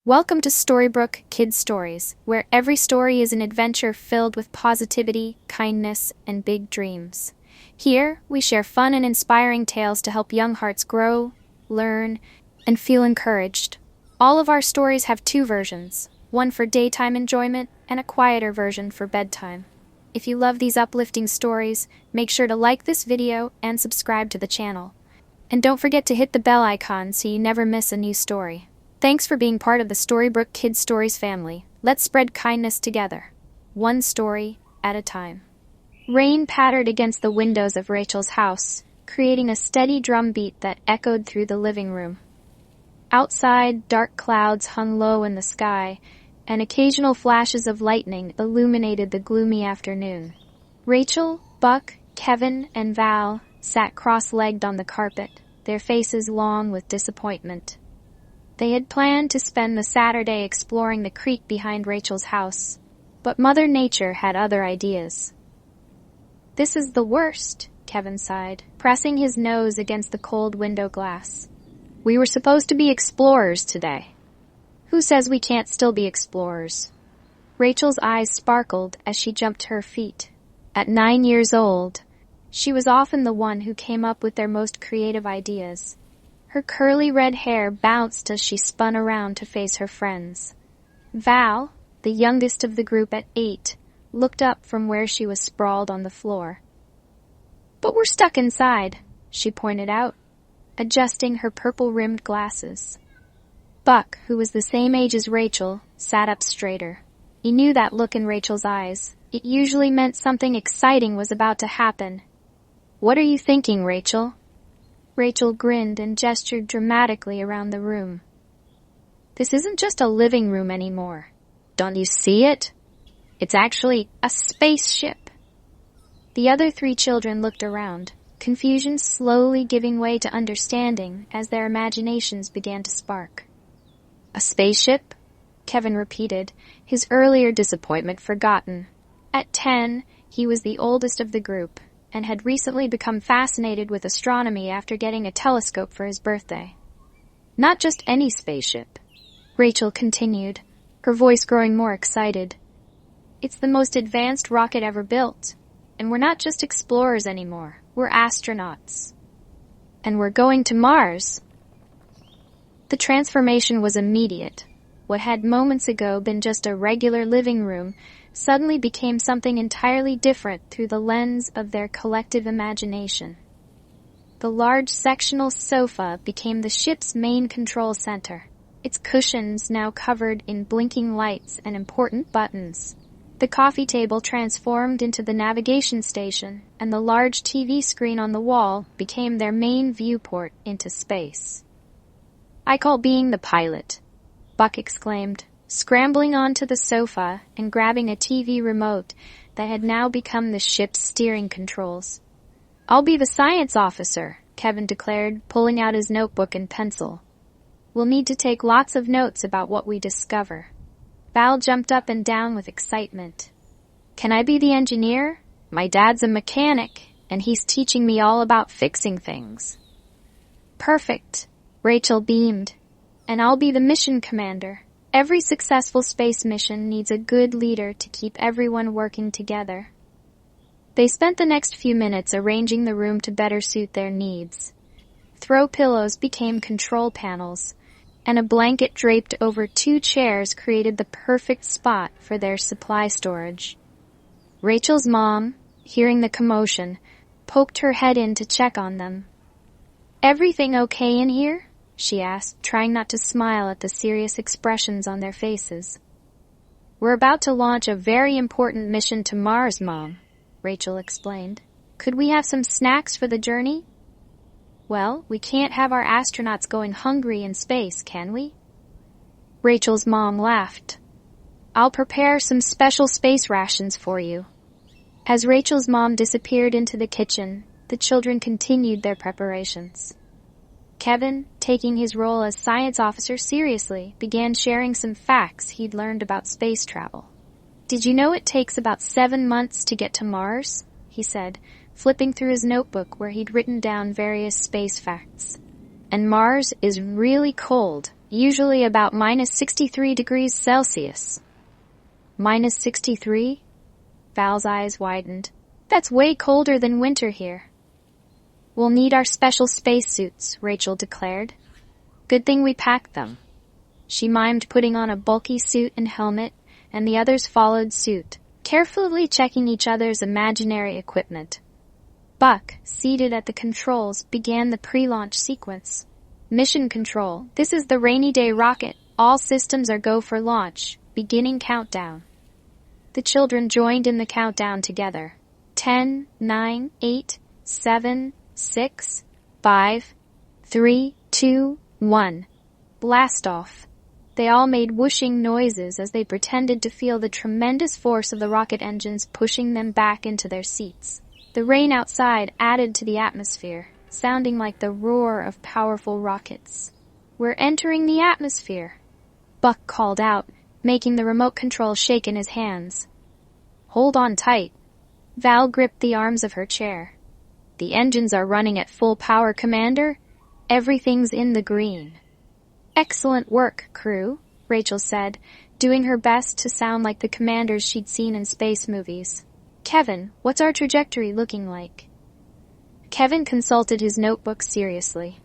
Welcome to Storybrooke Kids Stories, where every story is an adventure filled with positivity, kindness, and big dreams. Here, we share fun and inspiring tales to help young hearts grow, learn, and feel encouraged. All of our stories have two versions, one for daytime enjoyment and a quieter version for bedtime. If you love these uplifting stories, make sure to like this video and subscribe to the channel. And don't forget to hit the bell icon so you never miss a new story. Thanks for being part of the Storybrooke Kids Stories family. Let's spread kindness together, one story at a time. Rain pattered against the windows of Rachel's house, creating a steady drumbeat that echoed through the living room. Outside, dark clouds hung low in the sky, and occasional flashes of lightning illuminated the gloomy afternoon. Rachel, Buck, Kevin, and Val sat cross-legged on the carpet, their faces long with disappointment. They had planned to spend the Saturday exploring the creek behind Rachel's house, but Mother Nature had other ideas. "This is the worst," Kevin sighed, pressing his nose against the cold window glass. "We were supposed to be explorers today." "Who says we can't still be explorers?" Rachel's eyes sparkled as she jumped to her feet. At 9 years old, she was often the one who came up with their most creative ideas. Her curly red hair bounced as she spun around to face her friends. Val, the youngest of the group at 8, looked up from where she was sprawled on the floor. "But we're stuck inside," she pointed out, adjusting her purple-rimmed glasses. Buck, who was the same age as Rachel, sat up straighter. He knew that look in Rachel's eyes. It usually meant something exciting was about to happen. "What are you thinking, Rachel?" Rachel grinned and gestured dramatically around the room. "This isn't just a living room anymore. Don't you see it? It's actually a spaceship." The other 3 children looked around, confusion slowly giving way to understanding as their imaginations began to spark. "A spaceship?" Kevin repeated, his earlier disappointment forgotten. At 10, he was the oldest of the group, and had recently become fascinated with astronomy after getting a telescope for his birthday. "Not just any spaceship," Rachel continued, her voice growing more excited. "It's the most advanced rocket ever built, and we're not just explorers anymore, we're astronauts. And we're going to Mars." The transformation was immediate. What had moments ago been just a regular living room suddenly became something entirely different through the lens of their collective imagination. The large sectional sofa became the ship's main control center, its cushions now covered in blinking lights and important buttons. The coffee table transformed into the navigation station, and the large TV screen on the wall became their main viewport into space. "I call being the pilot," Buck exclaimed, scrambling onto the sofa and grabbing a TV remote that had now become the ship's steering controls. "I'll be the science officer," Kevin declared, pulling out his notebook and pencil. "We'll need to take lots of notes about what we discover." Val jumped up and down with excitement. "Can I be the engineer? My dad's a mechanic, and he's teaching me all about fixing things." "Perfect," Rachel beamed. "And I'll be the mission commander. Every successful space mission needs a good leader to keep everyone working together." They spent the next few minutes arranging the room to better suit their needs. Throw pillows became control panels, and a blanket draped over 2 chairs created the perfect spot for their supply storage. Rachel's mom, hearing the commotion, poked her head in to check on them. "Everything okay in here?" she asked, trying not to smile at the serious expressions on their faces. "We're about to launch a very important mission to Mars, Mom," Rachel explained. "Could we have some snacks for the journey?" "Well, we can't have our astronauts going hungry in space, can we?" Rachel's mom laughed. "I'll prepare some special space rations for you." As Rachel's mom disappeared into the kitchen, the children continued their preparations. Kevin, taking his role as science officer seriously, began sharing some facts he'd learned about space travel. "Did you know it takes about 7 months to get to Mars?" he said, flipping through his notebook where he'd written down various space facts. "And Mars is really cold. usually about minus 63 degrees Celsius. Minus 63? Val's eyes widened. That's way colder than winter here. We'll need our special spacesuits, Rachel declared. Good thing we packed them. She mimed putting on a bulky suit and helmet, and the others followed suit, carefully checking each other's imaginary equipment. Buck, seated at the controls, began the pre-launch sequence. Mission Control, this is the Rainy Day rocket. All systems are go for launch. Beginning countdown. The children joined in the countdown together. 10, 9, 8, 7, 6, 5, 3, 2, 1. Blast off. They all made whooshing noises as they pretended to feel the tremendous force of the rocket engines pushing them back into their seats. The rain outside added to the atmosphere, sounding like the roar of powerful rockets. We're entering the atmosphere, Buck called out, making the remote control shake in his hands. Hold on tight. Val gripped the arms of her chair. The engines are running at full power, Commander. Everything's in the green. Excellent work, crew, Rachel said, doing her best to sound like the commanders she'd seen in space movies. Kevin, what's our trajectory looking like? Kevin consulted his notebook seriously.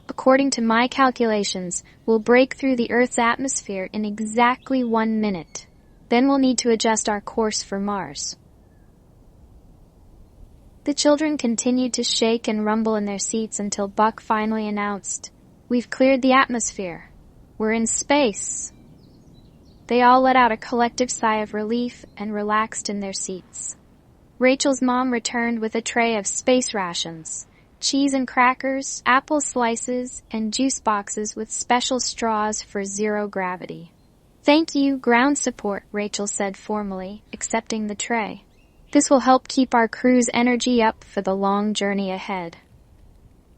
According to my calculations, we'll break through the Earth's atmosphere in exactly 1 minute. Then we'll need to adjust our course for Mars. The children continued to shake and rumble in their seats until Buck finally announced, "We've cleared the atmosphere. We're in space." They all let out a collective sigh of relief and relaxed in their seats. Rachel's mom returned with a tray of space rations, cheese and crackers, apple slices, and juice boxes with special straws for zero gravity. "Thank you, ground support," Rachel said formally, accepting the tray. "This will help keep our crew's energy up for the long journey ahead."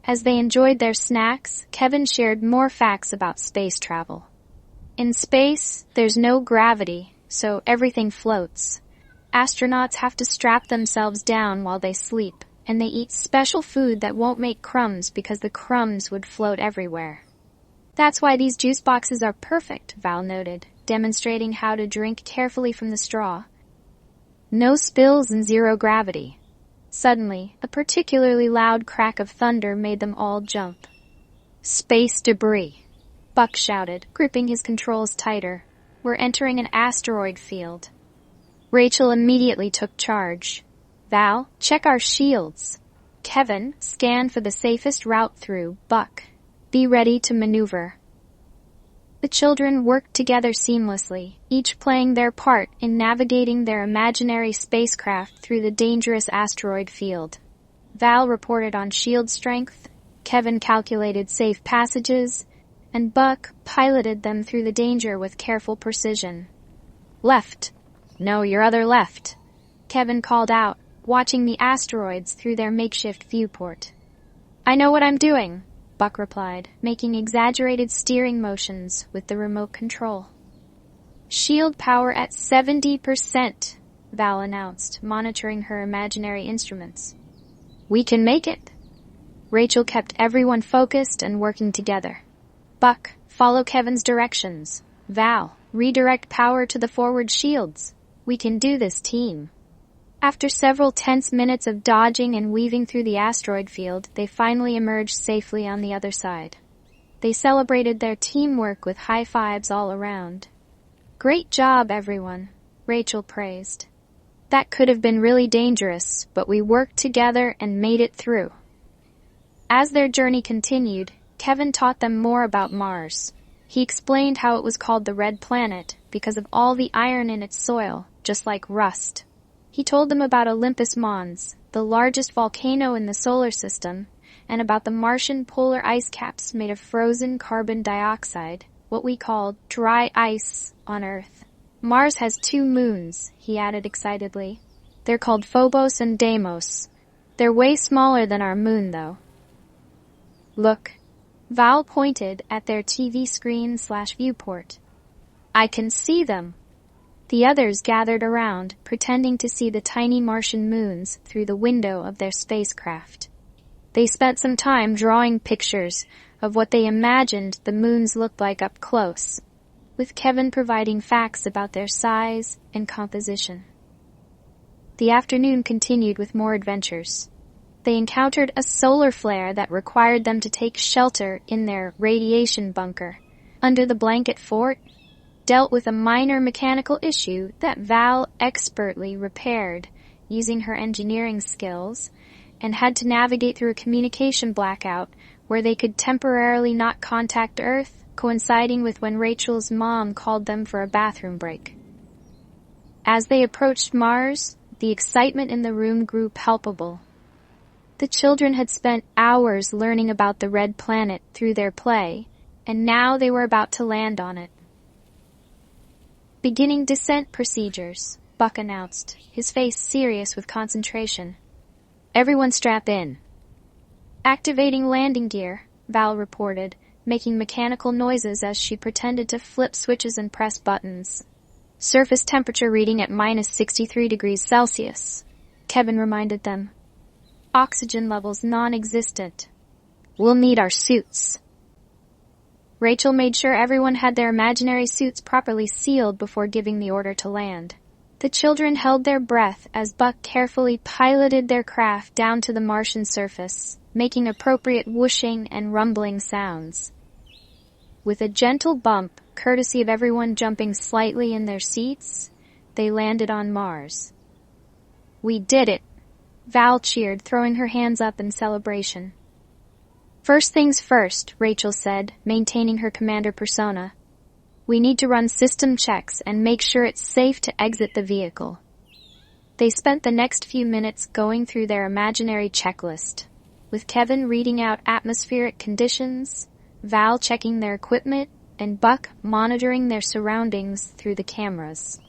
As they enjoyed their snacks, Kevin shared more facts about space travel. In space, there's no gravity, so everything floats. Astronauts have to strap themselves down while they sleep, and they eat special food that won't make crumbs because the crumbs would float everywhere. "That's why these juice boxes are perfect," Val noted, demonstrating how to drink carefully from the straw. No spills and zero gravity. Suddenly, a particularly loud crack of thunder made them all jump. "Space debris," Buck shouted, gripping his controls tighter. "We're entering an asteroid field." Rachel immediately took charge. "Val, check our shields." "Kevin, scan for the safest route through." "Buck, be ready to maneuver." The children worked together seamlessly, each playing their part in navigating their imaginary spacecraft through the dangerous asteroid field. Val reported on shield strength, Kevin calculated safe passages, and Buck piloted them through the danger with careful precision. "Left. No, your other left," Kevin called out, watching the asteroids through their makeshift viewport. "I know what I'm doing," Buck replied, making exaggerated steering motions with the remote control. "Shield power at 70%, Val announced, monitoring her imaginary instruments. "We can make it." Rachel kept everyone focused and working together. "Buck, follow Kevin's directions. Val, redirect power to the forward shields. We can do this, team." After several tense minutes of dodging and weaving through the asteroid field, they finally emerged safely on the other side. They celebrated their teamwork with high fives all around. "Great job, everyone," Rachel praised. "That could have been really dangerous, but we worked together and made it through." As their journey continued, Kevin taught them more about Mars. He explained how it was called the Red Planet because of all the iron in its soil, just like rust. He told them about Olympus Mons, the largest volcano in the solar system, and about the Martian polar ice caps made of frozen carbon dioxide, what we call dry ice on Earth. "Mars has 2 moons, he added excitedly. "They're called Phobos and Deimos. They're way smaller than our moon, though." "Look," Val pointed at their TV screen/viewport. "I can see them." The others gathered around, pretending to see the tiny Martian moons through the window of their spacecraft. They spent some time drawing pictures of what they imagined the moons looked like up close, with Kevin providing facts about their size and composition. The afternoon continued with more adventures. They encountered a solar flare that required them to take shelter in their radiation bunker under the blanket fort, dealt with a minor mechanical issue that Val expertly repaired using her engineering skills, and had to navigate through a communication blackout where they could temporarily not contact Earth, coinciding with when Rachel's mom called them for a bathroom break. As they approached Mars, the excitement in the room grew palpable. The children had spent hours learning about the red planet through their play, and now they were about to land on it. "Beginning descent procedures," Buck announced, his face serious with concentration. "Everyone strap in." "Activating landing gear," Val reported, making mechanical noises as she pretended to flip switches and press buttons. "Surface temperature reading at -63°C, Kevin reminded them. "Oxygen levels non-existent. We'll need our suits." Rachel made sure everyone had their imaginary suits properly sealed before giving the order to land. The children held their breath as Buck carefully piloted their craft down to the Martian surface, making appropriate whooshing and rumbling sounds. With a gentle bump, courtesy of everyone jumping slightly in their seats, they landed on Mars. "We did it!" Val cheered, throwing her hands up in celebration. "First things first," Rachel said, maintaining her commander persona. "We need to run system checks and make sure it's safe to exit the vehicle." They spent the next few minutes going through their imaginary checklist, with Kevin reading out atmospheric conditions, Val checking their equipment, and Buck monitoring their surroundings through the cameras.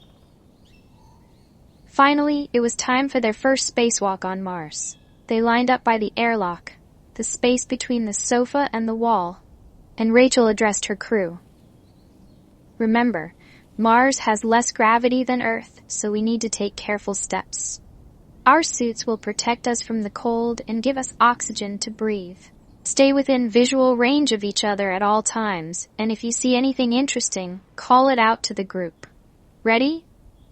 Finally, it was time for their first spacewalk on Mars. They lined up by the airlock, the space between the sofa and the wall, and Rachel addressed her crew. "Remember, Mars has less gravity than Earth, so we need to take careful steps. Our suits will protect us from the cold and give us oxygen to breathe. Stay within visual range of each other at all times, and if you see anything interesting, call it out to the group. Ready?"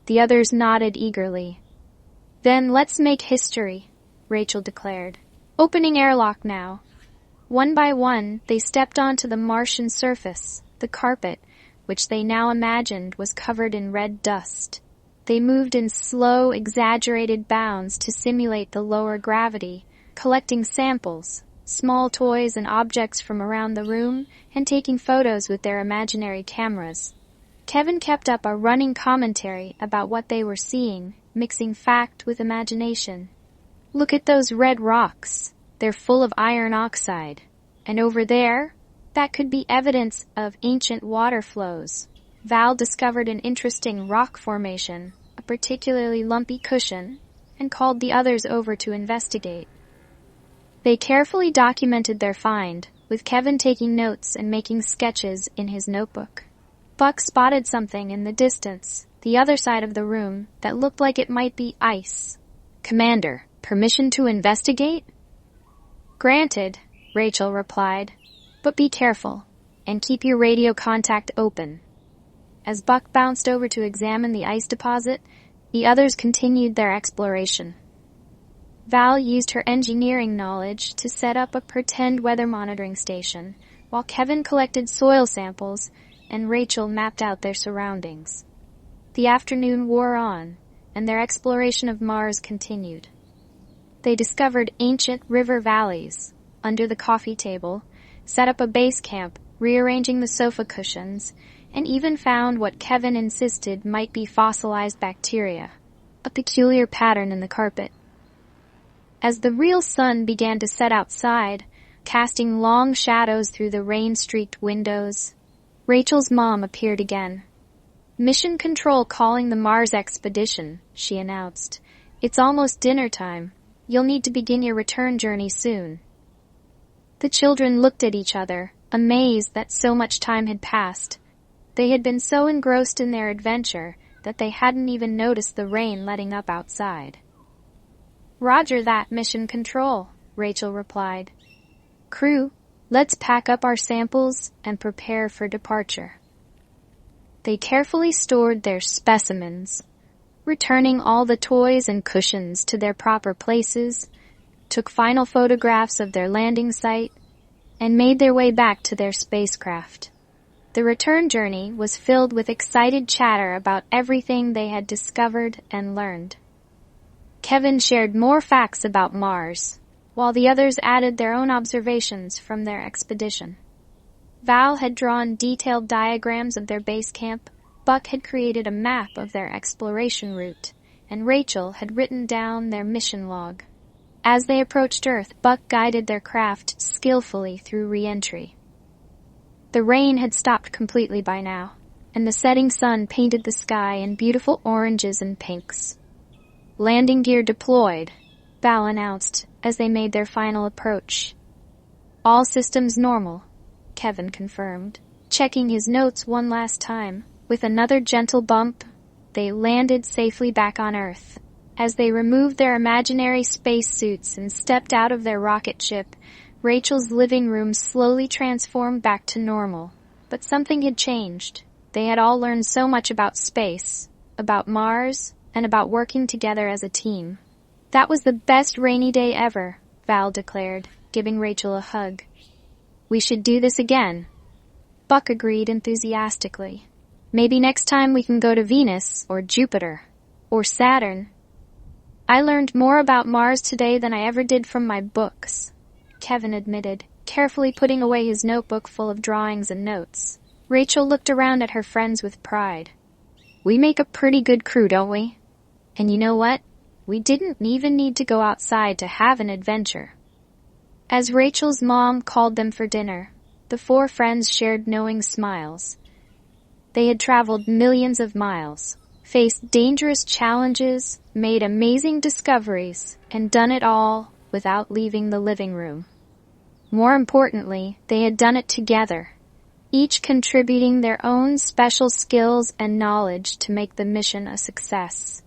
The others nodded eagerly. "Then let's make history," Rachel declared. "Opening airlock now." One by one, they stepped onto the Martian surface, the carpet, which they now imagined was covered in red dust. They moved in slow, exaggerated bounds to simulate the lower gravity, collecting samples, small toys and objects from around the room, and taking photos with their imaginary cameras. Kevin kept up a running commentary about what they were seeing, mixing fact with imagination. "Look at those red rocks. They're full of iron oxide. And over there, that could be evidence of ancient water flows." Val discovered an interesting rock formation, a particularly lumpy cushion, and called the others over to investigate. They carefully documented their find, with Kevin taking notes and making sketches in his notebook. Buck spotted something in the distance, the other side of the room, that looked like it might be ice. "Commander, permission to investigate?" "Granted," Rachel replied, "but be careful, and keep your radio contact open." As Buck bounced over to examine the ice deposit, the others continued their exploration. Val used her engineering knowledge to set up a pretend weather monitoring station, while Kevin collected soil samples and Rachel mapped out their surroundings. The afternoon wore on, and their exploration of Mars continued. They discovered ancient river valleys under the coffee table, set up a base camp, rearranging the sofa cushions, and even found what Kevin insisted might be fossilized bacteria, a peculiar pattern in the carpet. As the real sun began to set outside, casting long shadows through the rain-streaked windows, Rachel's mom appeared again. "Mission Control calling the Mars expedition," she announced. "It's almost dinner time. You'll need to begin your return journey soon." The children looked at each other, amazed that so much time had passed. They had been so engrossed in their adventure that they hadn't even noticed the rain letting up outside. "Roger that, Mission Control," Rachel replied. "Crew, Let's pack up our samples and prepare for departure. They carefully stored their specimens, returning all the toys and cushions to their proper places, took final photographs of their landing site, and made their way back to their spacecraft. The return journey was filled with excited chatter about everything they had discovered and learned. Kevin shared more facts about Mars, while the others added their own observations from their expedition. Val had drawn detailed diagrams of their base camp, Buck had created a map of their exploration route, and Rachel had written down their mission log. As they approached Earth, Buck guided their craft skillfully through re-entry. The rain had stopped completely by now, and the setting sun painted the sky in beautiful oranges and pinks. Landing gear deployed, Val announced as they made their final approach. All systems normal, Kevin confirmed, checking his notes one last time. With another gentle bump, they landed safely back on Earth. As they removed their imaginary spacesuits and stepped out of their rocket ship, Rachel's living room slowly transformed back to normal. But something had changed. They had all learned so much about space, about Mars, and about working together as a team. That was the best rainy day ever, Val declared, giving Rachel a hug. We should do this again. Buck agreed enthusiastically. Maybe next time we can go to Venus, or Jupiter, or Saturn. I learned more about Mars today than I ever did from my books, Kevin admitted, carefully putting away his notebook full of drawings and notes. Rachel looked around at her friends with pride. We make a pretty good crew, don't we? And you know what? We didn't even need to go outside to have an adventure. As Rachel's mom called them for dinner, the four friends shared knowing smiles. They had traveled millions of miles, faced dangerous challenges, made amazing discoveries, and done it all without leaving the living room. More importantly, they had done it together, each contributing their own special skills and knowledge to make the mission a success.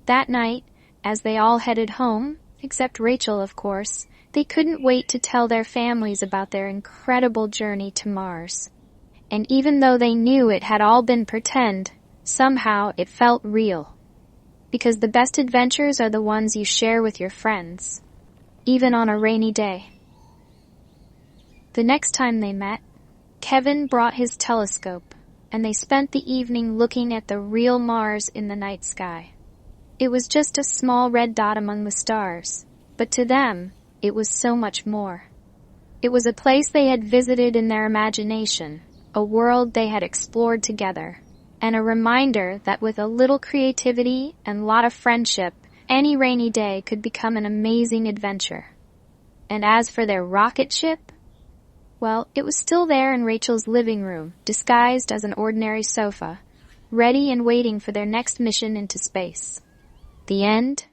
That night, as they all headed home, except Rachel, of course, they couldn't wait to tell their families about their incredible journey to Mars. And even though they knew it had all been pretend, somehow it felt real. Because the best adventures are the ones you share with your friends, even on a rainy day. The next time they met, Kevin brought his telescope, and they spent the evening looking at the real Mars in the night sky. It was just a small red dot among the stars, but to them, it was so much more. It was a place they had visited in their imagination, a world they had explored together, and a reminder that with a little creativity and a lot of friendship, any rainy day could become an amazing adventure. And as for their rocket ship, well, it was still there in Rachel's living room, disguised as an ordinary sofa, ready and waiting for their next mission into space. The end.